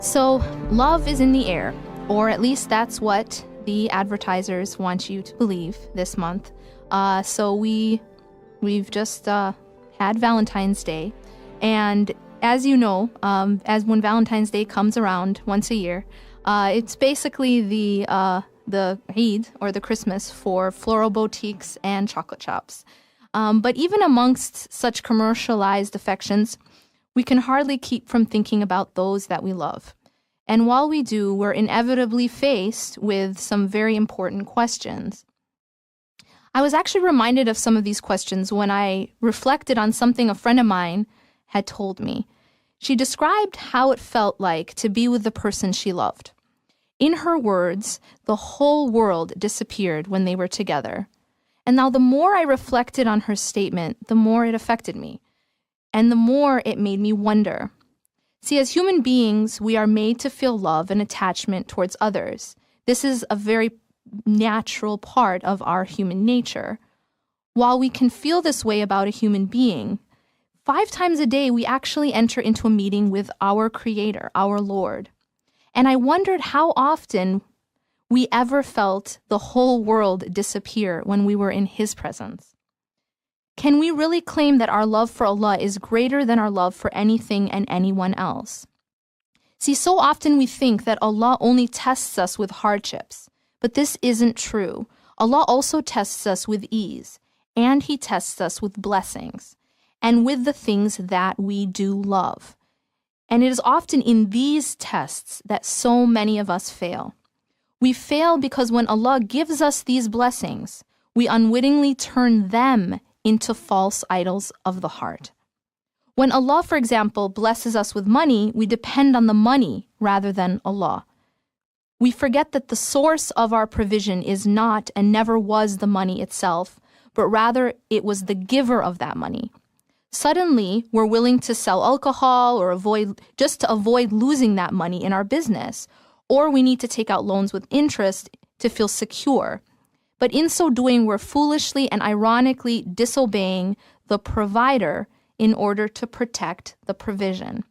So love is in the air, or at least that's what the advertisers want you to believe this month. So we've just had Valentine's Day, and as you know, as when Valentine's Day comes around once a year, it's basically the Eid, or the Christmas, for floral boutiques and chocolate shops. But even amongst such commercialized affections, we can hardly keep from thinking about those that we love. And while we do, we're inevitably faced with some very important questions. I was actually reminded of some of these questions when I reflected on something a friend of mine had told me. She described how it felt like to be with the person she loved. In her words, the whole world disappeared when they were together. And now the more I reflected on her statement, the more it affected me. And the more it made me wonder. See, as human beings, we are made to feel love and attachment towards others. This is a very natural part of our human nature. While we can feel this way about a human being, 5 times a day we actually enter into a meeting with our Creator, our Lord. And I wondered how often we ever felt the whole world disappear when we were in His presence. Can we really claim that our love for Allah is greater than our love for anything and anyone else? See, so often we think that Allah only tests us with hardships, but this isn't true. Allah also tests us with ease, and He tests us with blessings, and with the things that we do love. And it is often in these tests that so many of us fail. We fail because when Allah gives us these blessings, we unwittingly turn them into false idols of the heart. When Allah, for example, blesses us with money, we depend on the money rather than Allah. We forget that the source of our provision is not and never was the money itself, but rather it was the giver of that money. Suddenly, we're willing to sell alcohol or just to avoid losing that money in our business, or we need to take out loans with interest to feel secure. But in so doing, we're foolishly and ironically disobeying the provider in order to protect the provision.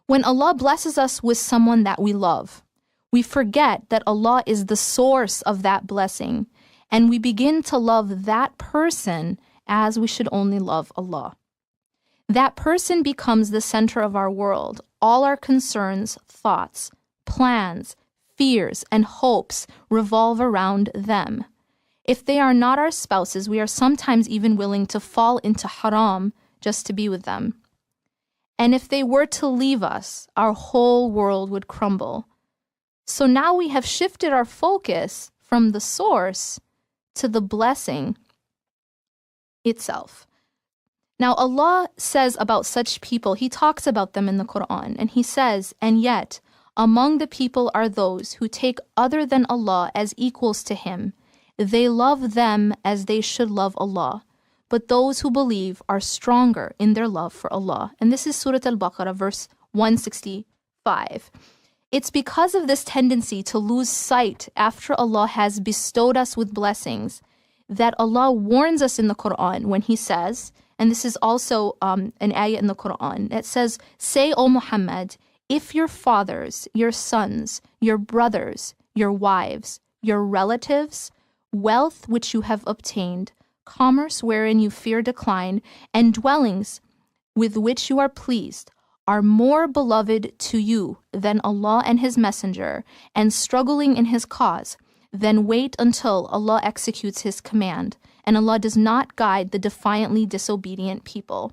When Allah blesses us with someone that we love, we forget that Allah is the source of that blessing, and we begin to love that person as we should only love Allah. That person becomes the center of our world. All our concerns, thoughts, plans, fears, and hopes revolve around them. If they are not our spouses, we are sometimes even willing to fall into haram just to be with them. And if they were to leave us, our whole world would crumble. So now we have shifted our focus from the source to the blessing itself. Now Allah says about such people, He talks about them in the Quran, and He says, "And yet, among the people are those who take other than Allah as equals to Him. They love them as they should love Allah. But those who believe are stronger in their love for Allah." And this is Surah Al-Baqarah, verse 165. It's because of this tendency to lose sight after Allah has bestowed us with blessings that Allah warns us in the Quran when He says, and this is also an ayah in the Quran, it says, "Say, O Muhammad, if your fathers, your sons, your brothers, your wives, your relatives, wealth which you have obtained, commerce wherein you fear decline, and dwellings with which you are pleased, are more beloved to you than Allah and His Messenger, and struggling in His cause, then wait until Allah executes His command, and Allah does not guide the defiantly disobedient people."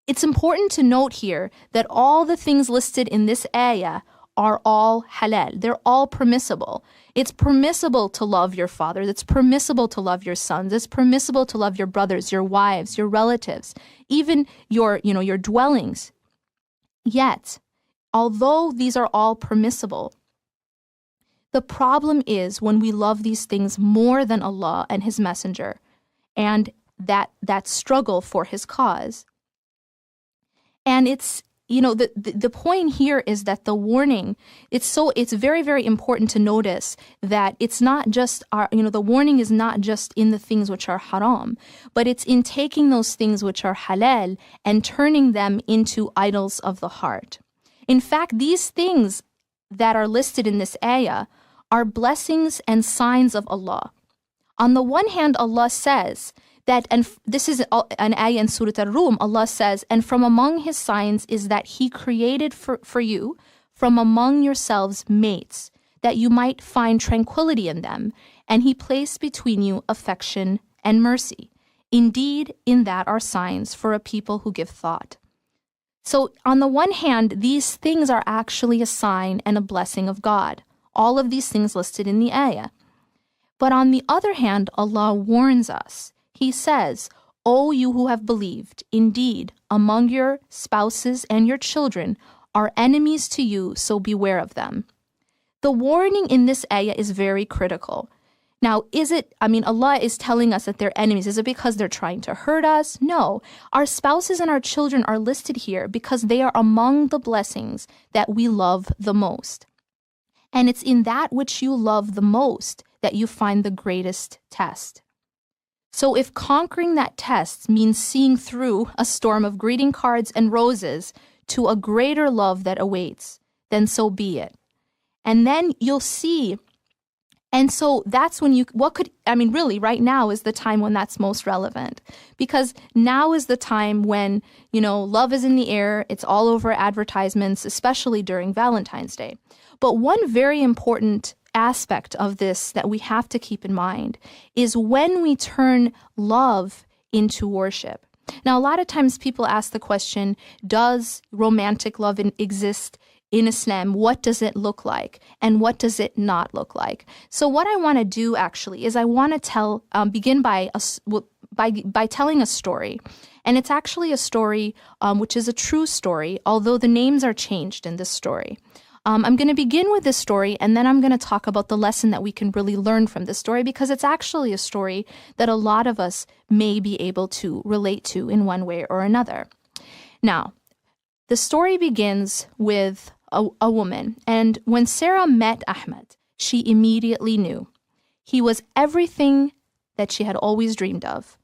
It's important to note here that all the things listed in this ayah are all halal. They're all permissible. It's permissible to love your fathers. It's permissible to love your sons. It's permissible to love your brothers, your wives, your relatives, even your dwellings. Yet, although these are all permissible, the problem is when we love these things more than Allah and His Messenger, and that struggle for His cause. And it's, the point here is that the warning, it's very, very important to notice that it's not just the warning is not just in the things which are haram, but it's in taking those things which are halal and turning them into idols of the heart. In fact, these things that are listed in this ayah are blessings and signs of Allah. On the one hand, Allah says that, and this is an ayah in Surah Ar-Rum, Allah says, and from among His signs is that He created for you from among yourselves mates, that you might find tranquility in them, and He placed between you affection and mercy. Indeed, in that are signs for a people who give thought. So on the one hand, these things are actually a sign and a blessing of God. All of these things listed in the ayah. But on the other hand, Allah warns us. He says, O you who have believed, indeed, among your spouses and your children are enemies to you, so beware of them. The warning in this ayah is very critical. Now, Allah is telling us that they're enemies. Is it because they're trying to hurt us? No. Our spouses and our children are listed here because they are among the blessings that we love the most. And it's in that which you love the most that you find the greatest test. So if conquering that test means seeing through a storm of greeting cards and roses to a greater love that awaits, then so be it. And then you'll see. And so that's when really right now is the time when that's most relevant, because now is the time when, love is in the air. It's all over advertisements, especially during Valentine's Day. But one very important aspect of this that we have to keep in mind is when we turn love into worship. Now, a lot of times people ask the question, does romantic love exist in Islam? What does it look like? And what does it not look like? So what I want to do actually is I want to begin by telling a story. And it's actually a story which is a true story, although the names are changed in this story. I'm going to begin with this story, and then I'm going to talk about the lesson that we can really learn from this story, because it's actually a story that a lot of us may be able to relate to in one way or another. Now, the story begins with a woman, and when Sara met Ahmed, she immediately knew. He was everything that she had always dreamed of.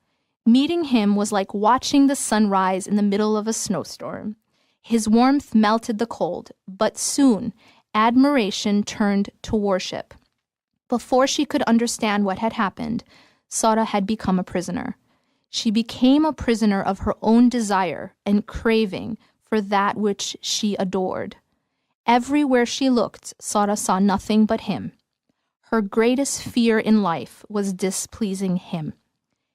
Meeting him was like watching the sun rise in the middle of a snowstorm. His warmth melted the cold, but soon admiration turned to worship. Before she could understand what had happened, Sara had become a prisoner. She became a prisoner of her own desire and craving for that which she adored. Everywhere she looked, Sara saw nothing but him. Her greatest fear in life was displeasing him.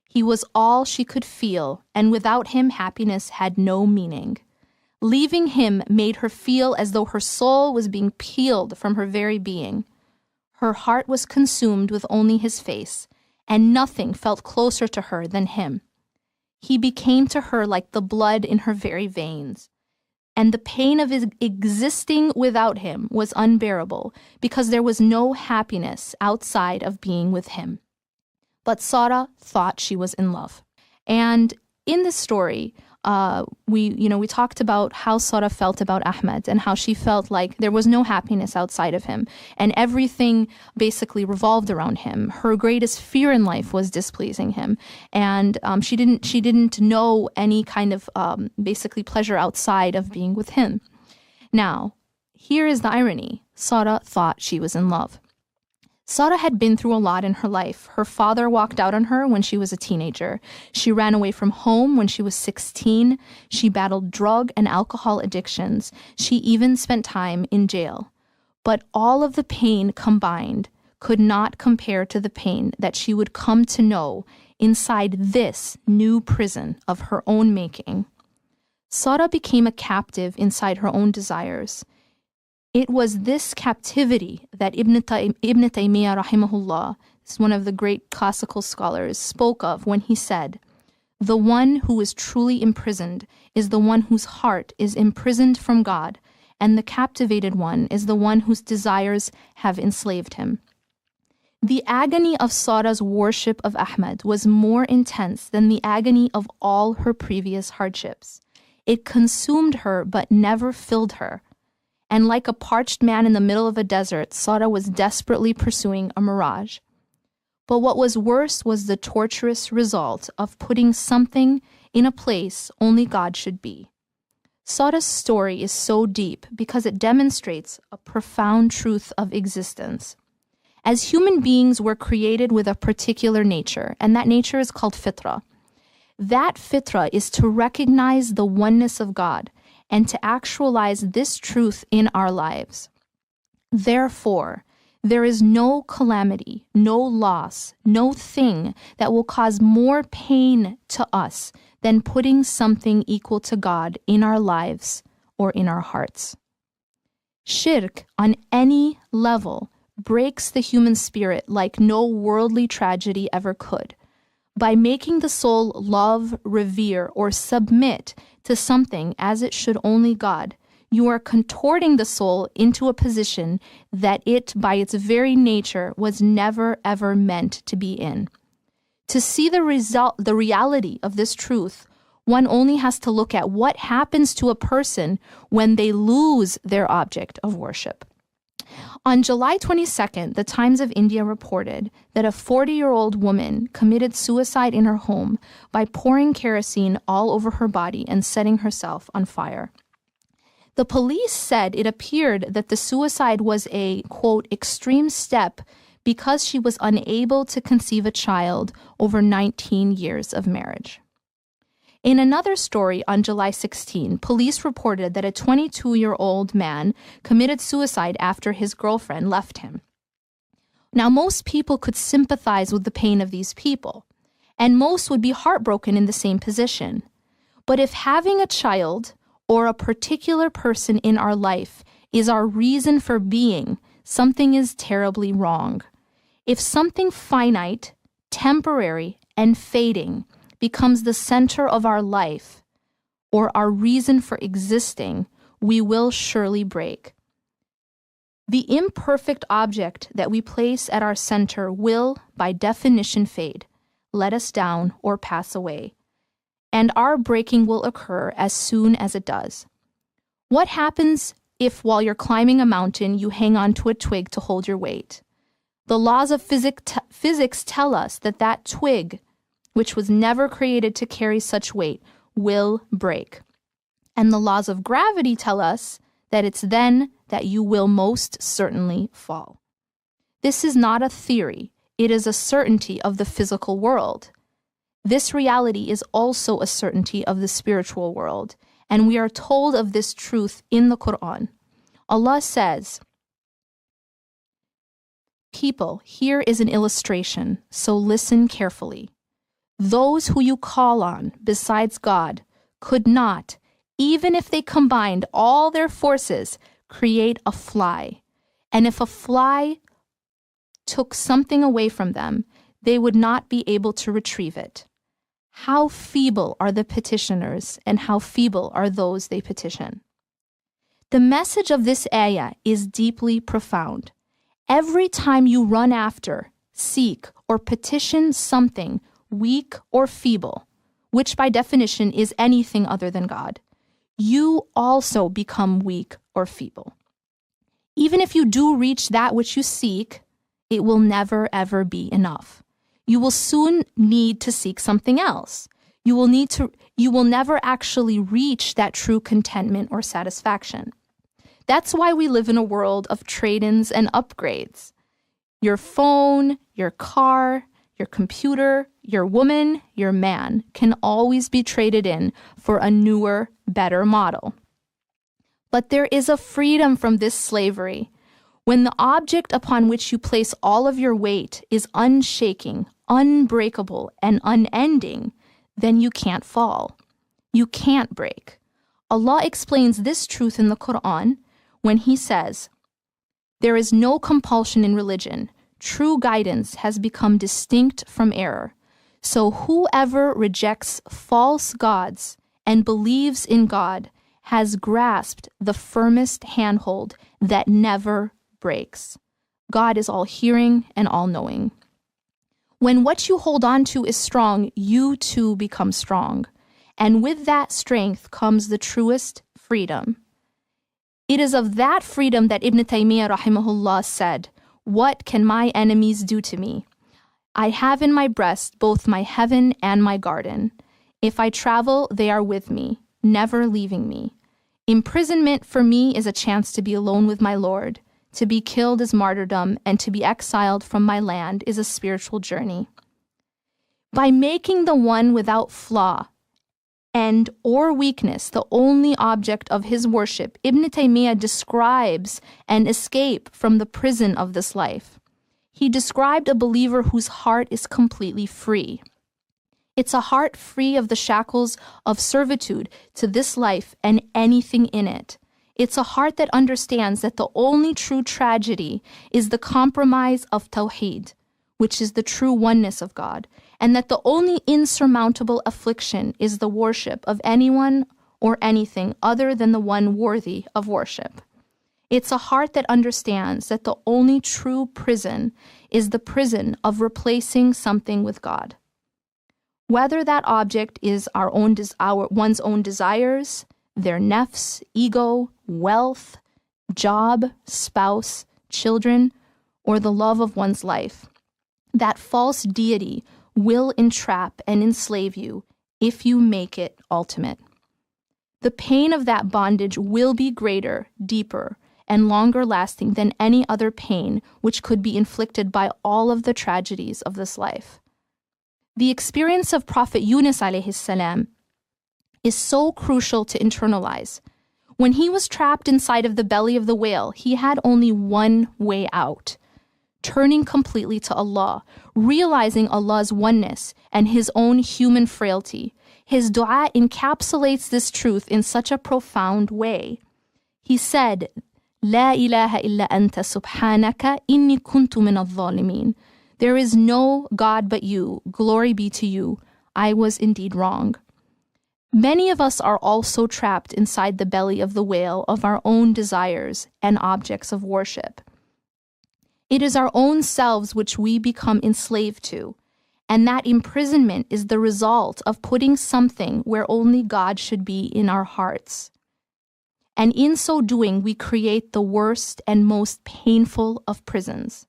He was all she could feel, and without him, happiness had no meaning. Leaving him made her feel as though her soul was being peeled from her very being. Her heart was consumed with only his face, and nothing felt closer to her than him. He became to her like the blood in her very veins. And the pain of existing without him was unbearable, because there was no happiness outside of being with him. But Sara thought she was in love. And in this story, we talked about how Sara felt about Ahmed and how she felt like there was no happiness outside of him, and everything basically revolved around him. Her greatest fear in life was displeasing him, and she didn't know any kind of basically pleasure outside of being with him. Now, here is the irony. Sara thought she was in love. Sara had been through a lot in her life. Her father walked out on her when she was a teenager. She ran away from home when she was 16. She battled drug and alcohol addictions. She even spent time in jail. But all of the pain combined could not compare to the pain that she would come to know inside this new prison of her own making. Sara became a captive inside her own desires. It was this captivity that Ibn Taymiyyah rahimahullah, one of the great classical scholars, spoke of when he said, "The one who is truly imprisoned is the one whose heart is imprisoned from God, and the captivated one is the one whose desires have enslaved him." The agony of Sara's worship of Ahmed was more intense than the agony of all her previous hardships. It consumed her but never filled her. And like a parched man in the middle of a desert, Sara was desperately pursuing a mirage. But what was worse was the torturous result of putting something in a place only God should be. Sara's story is so deep because it demonstrates a profound truth of existence. As human beings, we're created with a particular nature, and that nature is called fitra. That fitra is to recognize the oneness of God and to actualize this truth in our lives. Therefore, there is no calamity, no loss, no thing that will cause more pain to us than putting something equal to God in our lives or in our hearts. Shirk on any level breaks the human spirit like no worldly tragedy ever could. By making the soul love, revere, or submit to something as it should only God, you are contorting the soul into a position that it, by its very nature, was never ever meant to be in. To see the reality of this truth, one only has to look at what happens to a person when they lose their object of worship. On July 22nd, the Times of India reported that a 40-year-old woman committed suicide in her home by pouring kerosene all over her body and setting herself on fire. The police said it appeared that the suicide was a, quote, extreme step because she was unable to conceive a child over 19 years of marriage. In another story on July 16, police reported that a 22-year-old man committed suicide after his girlfriend left him. Now, most people could sympathize with the pain of these people, and most would be heartbroken in the same position. But if having a child or a particular person in our life is our reason for being, something is terribly wrong. If something finite, temporary, and fading becomes the center of our life or our reason for existing, we will surely break. The imperfect object that we place at our center will, by definition, fade, let us down, or pass away. And our breaking will occur as soon as it does. What happens if, while you're climbing a mountain, you hang on to a twig to hold your weight? The laws of physics tell us that that twig, which was never created to carry such weight, will break. And the laws of gravity tell us that it's then that you will most certainly fall. This is not a theory. It is a certainty of the physical world. This reality is also a certainty of the spiritual world, and we are told of this truth in the Quran. Allah says, "People, here is an illustration, so listen carefully. Those who you call on besides God could not, even if they combined all their forces, create a fly. And if a fly took something away from them, they would not be able to retrieve it. How feeble are the petitioners, and how feeble are those they petition." The message of this ayah is deeply profound. Every time you run after, seek, or petition something weak or feeble, which by definition is anything other than God, you also become weak or feeble. Even if you do reach that which you seek, it will never ever be enough. You will soon need to seek something else. You will never actually reach that true contentment or satisfaction. That's why we live in a world of trade-ins and upgrades. Your phone, your car, your computer, your woman, your man can always be traded in for a newer, better model. But there is a freedom from this slavery. When the object upon which you place all of your weight is unshaking, unbreakable, and unending, then you can't fall. You can't break. Allah explains this truth in the Quran when He says, "There is no compulsion in religion. True guidance has become distinct from error. So whoever rejects false gods and believes in God has grasped the firmest handhold that never breaks. God is all-hearing and all-knowing." When what you hold on to is strong, you too become strong. And with that strength comes the truest freedom. It is of that freedom that Ibn Taymiyyah rahimahullah said, "What can my enemies do to me? I have in my breast both my heaven and my garden. If I travel, they are with me, never leaving me. Imprisonment for me is a chance to be alone with my Lord. To be killed is martyrdom, and to be exiled from my land is a spiritual journey. By making the one without flaw and or weakness the only object of his worship, Ibn Taymiyyah describes an escape from the prison of this life. He described a believer whose heart is completely free. It's a heart free of the shackles of servitude to this life and anything in it. It's a heart that understands that the only true tragedy is the compromise of Tawheed, which is the true oneness of God, and that the only insurmountable affliction is the worship of anyone or anything other than the one worthy of worship. It's a heart that understands that the only true prison is the prison of replacing something with God. Whether that object is one's own desires, their nafs, ego, wealth, job, spouse, children, or the love of one's life, that false deity will entrap and enslave you if you make it ultimate. The pain of that bondage will be greater, deeper, and longer lasting than any other pain which could be inflicted by all of the tragedies of this life. The experience of Prophet Yunus alayhi salam is so crucial to internalize. When he was trapped inside of the belly of the whale, he had only one way out: turning completely to Allah, realizing Allah's oneness and his own human frailty. His dua encapsulates this truth in such a profound way. He said, "La ilaha illa anta subhanaka inni kuntu min al-zalimin." There is no God but you. Glory be to you. I was indeed wrong. Many of us are also trapped inside the belly of the whale of our own desires and objects of worship. It is our own selves which we become enslaved to, and that imprisonment is the result of putting something where only God should be in our hearts. And in so doing, we create the worst and most painful of prisons.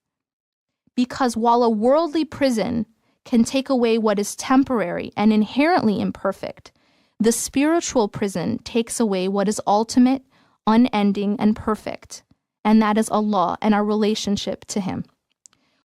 Because while a worldly prison can take away what is temporary and inherently imperfect, the spiritual prison takes away what is ultimate, unending, and perfect, and that is Allah and our relationship to Him.